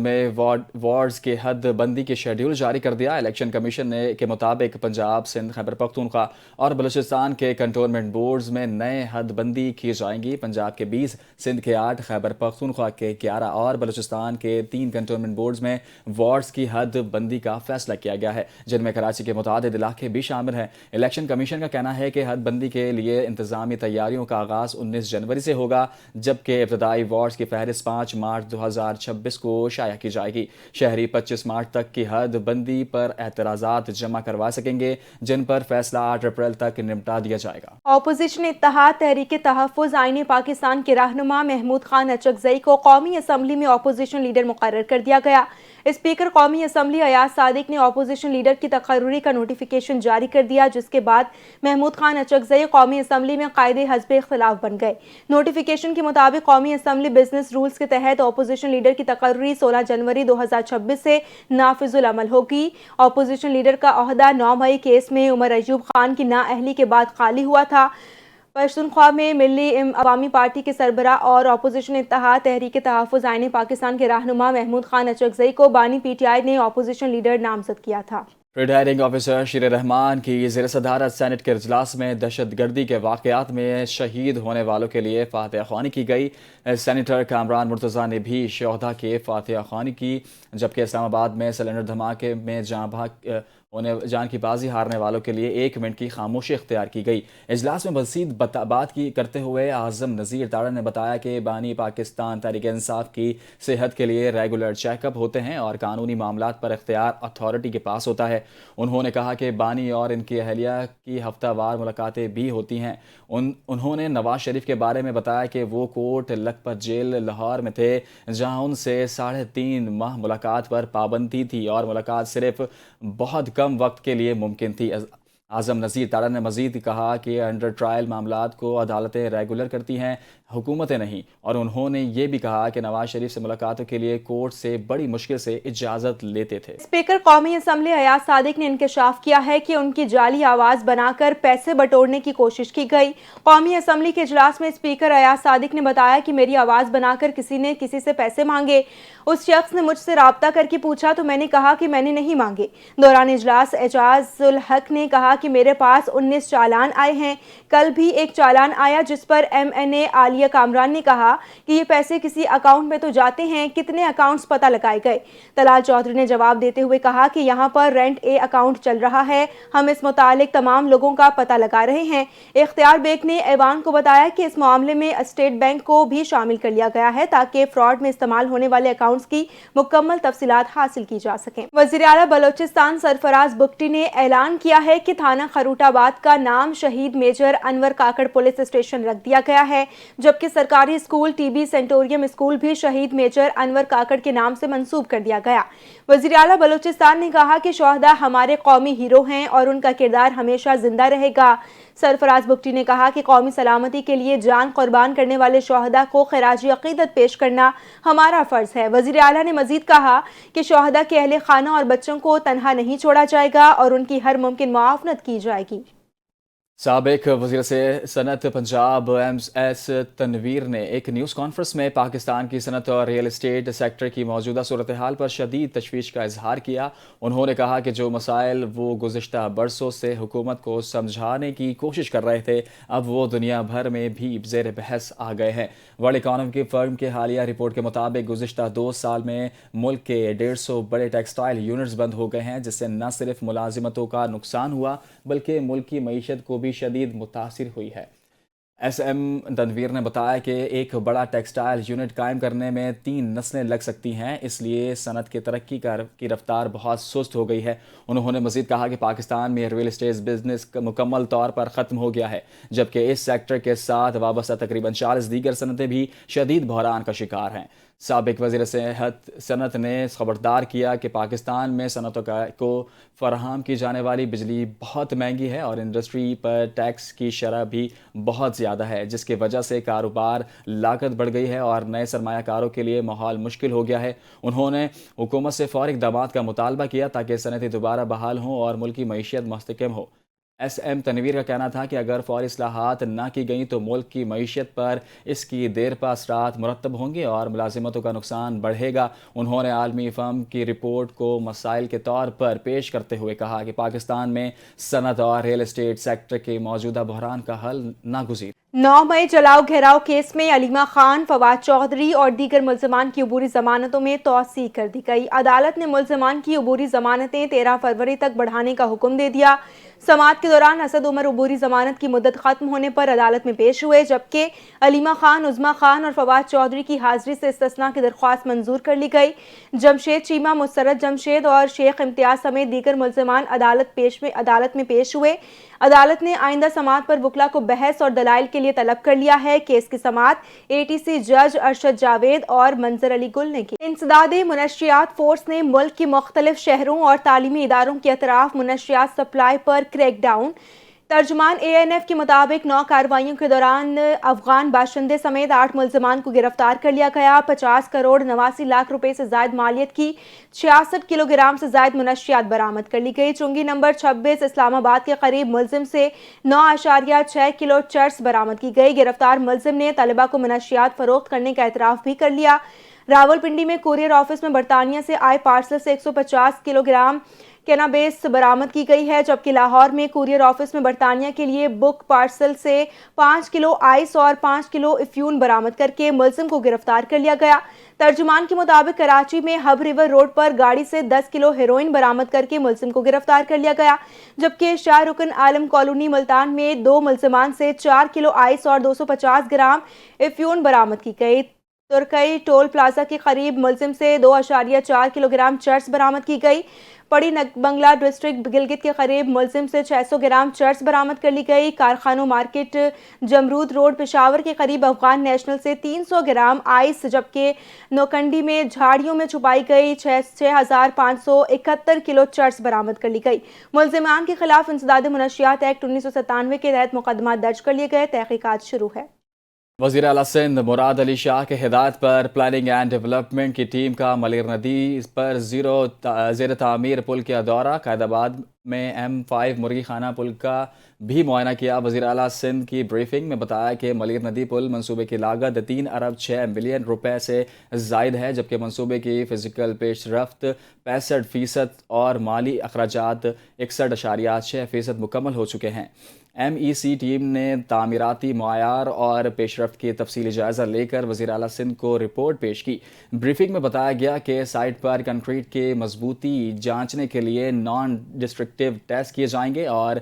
میں وارڈز کی حد بندی کی شیڈیول جاری کر دیا۔ الیکشن کمیشن کے مطابق پنجاب، سندھ، خیبر پختونخوا اور بلوچستان کے کنٹونمنٹ بورڈز میں نئے حد بندی کی جائیں گی۔ پنجاب کے 20، سندھ کے 8، خیبر پختونخوا کے 11 اور بلوچستان کے 3 کنٹونمنٹ بورڈز میں وارڈز کی حد بندی کا فیصلہ کیا گیا ہے، جن میں کراچی کے متعدد علاقے بھی شامل ہیں۔ الیکشن کمیشن کا کہنا ہے کہ حد بندی کے لیے انتظامی تیاریوں کا آغاز 19 جنوری سے ہوگا، جبکہ ابتدائی وارڈز کی فہرست 5 مارچ 2026 کو شائع کی جائے گی۔ شہری 25 مارچ تک کی حد بندی پر اعتراضات جمع کروا سکیں گے، جن پر فیصلہ 8 اپریل تک نمٹا دیا جائے گا۔ اپوزیشن اتحاد تحریک تحفظ آئین پاکستان کے رہنما محمود خان اچکزئی کو قومی اسمبلی میں اپوزیشن لیڈر مقرر کر دیا گیا۔ اسپیکر قومی اسمبلی ایاز صادق نے اپوزیشن لیڈر کی تقرری کا نوٹیفیکیشن جاری کر دیا، جس کے بعد محمود خان اچکزئی قومی اسمبلی میں قائد حزب اختلاف بن گئے۔ نوٹیفیکیشن کے مطابق قومی اسمبلی بزنس رولز کے تحت اپوزیشن لیڈر کی تقرری 16 جنوری 2026 سے نافذ العمل ہوگی۔ اپوزیشن لیڈر کا عہدہ 9 مئی کیس میں عمر ایوب خان کی نااہلی کے بعد خالی ہوا تھا۔ پشتونخوا میں ملی عوامی پارٹی کے سربراہ اور اپوزیشن اتحاد تحریک تحفظ آئین پاکستان کے رہنما محمود خان اچکزئی کو بانی پی ٹی آئی نے اپوزیشن لیڈر نامزد کیا تھا۔ پریزائڈنگ آفیسر شیر رحمان کی زیر صدارت سینٹ کے اجلاس میں دہشت گردی کے واقعات میں شہید ہونے والوں کے لیے فاتحہ خوانی کی گئی۔ سینیٹر کامران مرتضیٰ نے بھی شہداء کے فاتحہ خوانی کی، جبکہ اسلام آباد میں سلنڈر دھماکے میں جان کی بازی ہارنے والوں کے لیے 1 منٹ کی خاموشی اختیار کی گئی۔ اجلاس میں مزید بات کرتے ہوئے اعظم نذیر تاڑا نے بتایا کہ بانی پاکستان تحریک انصاف کی صحت کے لیے ریگولر چیک اپ ہوتے ہیں اور قانونی معاملات پر اختیار اتھارٹی کے پاس ہوتا ہے۔ انہوں نے کہا کہ بانی اور ان کی اہلیہ کی ہفتہ وار ملاقاتیں بھی ہوتی ہیں۔ انہوں نے نواز شریف کے بارے میں بتایا کہ وہ کوٹ لکھپت جیل لاہور میں تھے، جہاں ان سے 3.5 ماہ ملاقات پر پابندی تھی اور ملاقات صرف بہت کم وقت کے لیے ممکن تھی۔ اعظم نذیر تاڑا نے مزید کہا کہ انڈر ٹرائل معاملات کو عدالتیں ریگولر کرتی ہیں، حکومتیں نہیں، اور انہوں نے یہ بھی کہا کہ نواز شریف سے ملاقاتوں کے لیے کورٹ سے بڑی مشکل سے اجازت لیتے تھے۔ اسپیکر قومی اسمبلی ایاز صادق نے انکشاف کیا ہے کہ ان کی جعلی آواز بنا کر پیسے بٹورنے کی کوشش کی گئی۔ قومی اسمبلی کے اجلاس میں اسپیکر ایاز صادق نے بتایا کہ میری آواز بنا کر کسی نے کسی سے پیسے مانگے۔ اس شخص نے مجھ سے رابطہ کر کے پوچھا تو میں نے کہا کہ میں نے نہیں مانگے۔ دوران اجلاس اعجاز الحق نے کہا کہ میرے پاس 19 چالان آئے ہیں، کل بھی ایک چالان آیا جس پر MNA عالیہ کامران نے کہا کہ یہ پیسے کسی اکاؤنٹ میں تو جاتے ہیں، کتنے اکاؤنٹس پتہ لگائے گئے۔ طلال چودھری نے جواب دیتے ہوئے کہا کہ یہاں پر رینٹ اے اکاؤنٹ چل رہا ہے، ہم اس متعلق تمام لوگوں کا پتہ لگا رہے ہیں۔ اختیار بیگ نے ایوان کو بتایا کہ اس معاملے میں اسٹیٹ بینک کو بھی شامل کر لیا گیا ہے تاکہ فراڈ میں استعمال ہونے والے اکاؤنٹس کی مکمل تفصیلات حاصل کی جا سکیں۔ وزیر اعلیٰ بلوچستان سرفراز بگٹی نے اعلان کیا ہے کہ تھانہ خروٹ آباد کا نام شہید میجر انور کاکڑ پولیس اسٹیشن رکھ دیا گیا ہے، جبکہ سرکاری school T B sanatorium school بھی شہید میجر انور کاکڑ کے نام سے منسوب کر دیا گیا۔ وزیر اعلیٰ بلوچستان نے کہا کہ شہداء ہمارے قومی ہیرو ہیں اور ان کا کردار ہمیشہ زندہ رہے گا۔ سرفراز بگٹی نے کہا کہ قومی سلامتی کے لیے جان قربان کرنے والے شہداء کو خراج عقیدت پیش کرنا ہمارا فرض ہے۔ وزیر اعلیٰ نے مزید کہا کہ شہداء کے اہل خانہ اور بچوں کو تنہا نہیں چھوڑا جائے گا اور ان کی ہر ممکن معاونت کی جائے گی۔ سابق وزیر صنعت پنجاب MS تنویر نے ایک نیوز کانفرنس میں پاکستان کی صنعت اور ریئل اسٹیٹ سیکٹر کی موجودہ صورتحال پر شدید تشویش کا اظہار کیا۔ انہوں نے کہا کہ جو مسائل وہ گزشتہ برسوں سے حکومت کو سمجھانے کی کوشش کر رہے تھے، اب وہ دنیا بھر میں بھی زیر بحث آ گئے ہیں۔ ورلڈ اکانومی فرم کے حالیہ رپورٹ کے مطابق گزشتہ 2 سال میں ملک کے 150 بڑے ٹیکسٹائل یونٹس بند ہو گئے ہیں، جس سے نہ صرف ملازمتوں کا نقصان ہوا بلکہ ملک کی معیشت کو بھی شدید متاثر ہوئی ہے۔ SM تنویر نے بتایا کہ ایک بڑا ٹیکسٹائل یونٹ قائم کرنے میں 3 نسلیں لگ سکتی ہیں، اس لیے صنعت کی ترقی کی رفتار بہت سست ہو گئی ہے۔ انہوں نے مزید کہا کہ پاکستان میں ریئل اسٹیٹ بزنس مکمل طور پر ختم ہو گیا ہے، جبکہ اس سیکٹر کے ساتھ وابستہ تقریباً 40 دیگر صنعتیں بھی شدید بحران کا شکار ہیں۔ سابق وزیر صنعت نے خبردار کیا کہ پاکستان میں صنعتوں کو فراہم کی جانے والی بجلی بہت مہنگی ہے اور انڈسٹری پر ٹیکس کی شرح بھی بہت زیادہ ہے، جس کی وجہ سے کاروبار لاگت بڑھ گئی ہے اور نئے سرمایہ کاروں کے لیے ماحول مشکل ہو گیا ہے۔ انہوں نے حکومت سے فوری اقدامات کا مطالبہ کیا تاکہ صنعتیں دوبارہ بحال ہوں اور ملکی معیشت مستحکم ہو۔ ایس ایم تنویر کا کہنا تھا کہ اگر فوری اصلاحات نہ کی گئیں تو ملک کی معیشت پر اس کی دیر پا اثرات مرتب ہوں گے اور ملازمتوں کا نقصان بڑھے گا۔ انہوں نے عالمی فرم کی رپورٹ کو مسائل کے طور پر پیش کرتے ہوئے کہا کہ پاکستان میں صنعت اور ریل اسٹیٹ سیکٹر کے موجودہ بحران کا حل ناگزیر۔ 9 مئی جلاؤ گھیراؤ کیس میں علیمہ خان، فواد چودھری اور دیگر ملزمان کی عبوری ضمانتوں میں توسیع کر دی گئی۔ عدالت نے ملزمان کی عبوری ضمانتیں 13 فروری تک بڑھانے کا حکم دے دیا۔ سماعت کے دوران اسد عمر عبوری ضمانت کی مدت ختم ہونے پر عدالت میں پیش ہوئے، جبکہ علیمہ خان، عظمیٰ خان اور فواد چودھری کی حاضری سے استثناء کی درخواست منظور کر لی گئی۔ جمشید چیمہ، مسرت جمشید اور شیخ امتیاز سمیت دیگر ملزمان عدالت میں پیش ہوئے۔ عدالت نے آئندہ سماعت پر وکلاء کو بحث اور دلائل کے لیے طلب کر لیا ہے۔ کیس کی سماعت ATC جج ارشد جاوید اور منظر علی گل نے کی۔ انسداد منشیات فورس نے ملک کی مختلف شہروں اور تعلیمی اداروں کے اطراف منشیات سپلائی پر کریک ڈاؤن۔ ترجمان ANF کے مطابق 9 کارروائیوں کے دوران افغان باشندے سمیت 8 ملزمان کو گرفتار کر لیا گیا۔ 50 کروڑ 89 لاکھ روپے سے زائد مالیت کی 66 کلو گرام سے زائد منشیات برآمد کر لی گئی۔ چنگی نمبر 26 اسلام آباد کے قریب ملزم سے 9.6 کلو چرس برآمد کی گئی۔ گرفتار ملزم نے طلبہ کو منشیات فروخت کرنے کا اعتراف بھی کر لیا۔ راولپنڈی میں کوریئر آفس میں برطانیہ سے آئے پارسل سے 150 کلو گرام کینابیس برآمد کی گئی ہے، جبکہ لاہور میں کوریئر آفس میں برطانیہ کے لیے بک پارسل سے 5 کلو آئس اور 5 کلو افیون برآمد کر کے ملزم کو گرفتار کر لیا گیا۔ ترجمان کے مطابق کراچی میں ہب ریور روڈ پر گاڑی سے 10 کلو ہیروئن برآمد کر کے ملزم کو گرفتار کر لیا گیا، جبکہ شاہ رکن عالم کالونی ملتان میں 2 ملزمان سے 4 کلو آئس اور 250 گرام افیون برآمد کی گئی۔ ترکئی ٹول پلازا کے قریب ملزم سے 2.4 کلو گرام چرس برآمد کی گئی۔ پڑی بنگلہ ڈسٹرکٹ گلگت کے قریب ملزم سے 600 گرام چرس برآمد کر لی گئی۔ کارخانوں مارکیٹ جمرود روڈ پشاور کے قریب افغان نیشنل سے 300 گرام آئس، جبکہ نوکنڈی میں جھاڑیوں میں چھپائی گئی 6571 کلو چرس برآمد کر لی گئی۔ ملزمان کے خلاف انسداد منشیات ایکٹ 1997 کے تحت مقدمات درج کر لیے گئے، تحقیقات شروع ہے۔ وزیر اعلیٰ سندھ مراد علی شاہ کے ہدایت پر پلاننگ اینڈ ڈیولپمنٹ کی ٹیم کا ملیر ندی پر زیر تعمیر پل کا دورہ، قائد آباد میں M5 مرغی خانہ پل کا بھی معائنہ کیا۔ وزیر اعلیٰ سندھ کی بریفنگ میں بتایا کہ ملیر ندی پل منصوبے کی لاگت 3 ارب 6 ملین روپے سے زائد ہے، جبکہ منصوبے کی فزیکل پیش رفت 65% اور مالی اخراجات 61.6% مکمل ہو چکے ہیں۔ MEC ٹیم نے تعمیراتی معیار اور پیش رفت کی تفصیلی جائزہ لے کر وزیر اعلیٰ سندھ کو رپورٹ پیش کی۔ بریفنگ میں بتایا گیا کہ سائٹ پر کنکریٹ کی مضبوطی جانچنے کے لیے نان ڈسٹرکٹیو ٹیسٹ کیے جائیں گے اور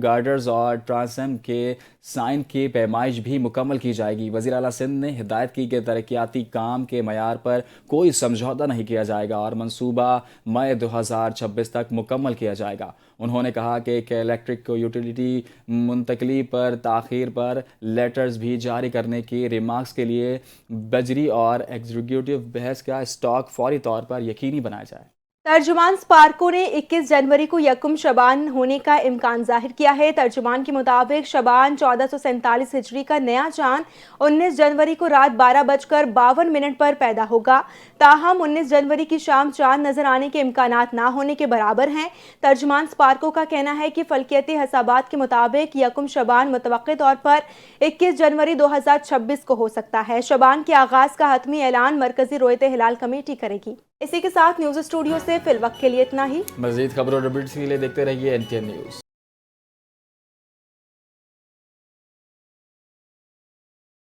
گارڈرز اور ٹرانسم کے سائن کی پیمائش بھی مکمل کی جائے گی۔ وزیر اعلیٰ سندھ نے ہدایت کی کہ ترقیاتی کام کے معیار پر کوئی سمجھوتہ نہیں کیا جائے گا اور منصوبہ مئی 2026 تک مکمل کیا جائے گا۔ انہوں نے کہا کہ الیکٹرک یوٹیلیٹی منتقلی پر تاخیر پر لیٹرز بھی جاری کرنے کی ریمارکس کے لیے بجری اور ایگزیکیوٹیو بحث کا اسٹاک فوری طور پر یقینی بنایا جائے۔ ترجمان سپارکو نے 21 جنوری کو یکم شعبان ہونے کا امکان ظاہر کیا ہے۔ ترجمان کے مطابق شعبان 1447 ہجری کا نیا چاند 19 جنوری کو رات 12:52 پر پیدا ہوگا، تاہم 19 جنوری کی شام چاند نظر آنے کے امکانات نہ ہونے کے برابر ہیں۔ ترجمان سپارکو کا کہنا ہے کہ فلکیاتی حسابات کے مطابق یکم شعبان متوقع طور پر 21 جنوری 2026 کو ہو سکتا ہے۔ شعبان کے آغاز کا حتمی اعلان مرکزی رؤیت ہلال کمیٹی کرے گی۔ اسی کے ساتھ نیوز اسٹوڈیو سے فی الوقت کے لیے اتنا ہی۔ مزید خبروں اور اپڈیٹس کے لیے دیکھتے رہیے NTN نیوز۔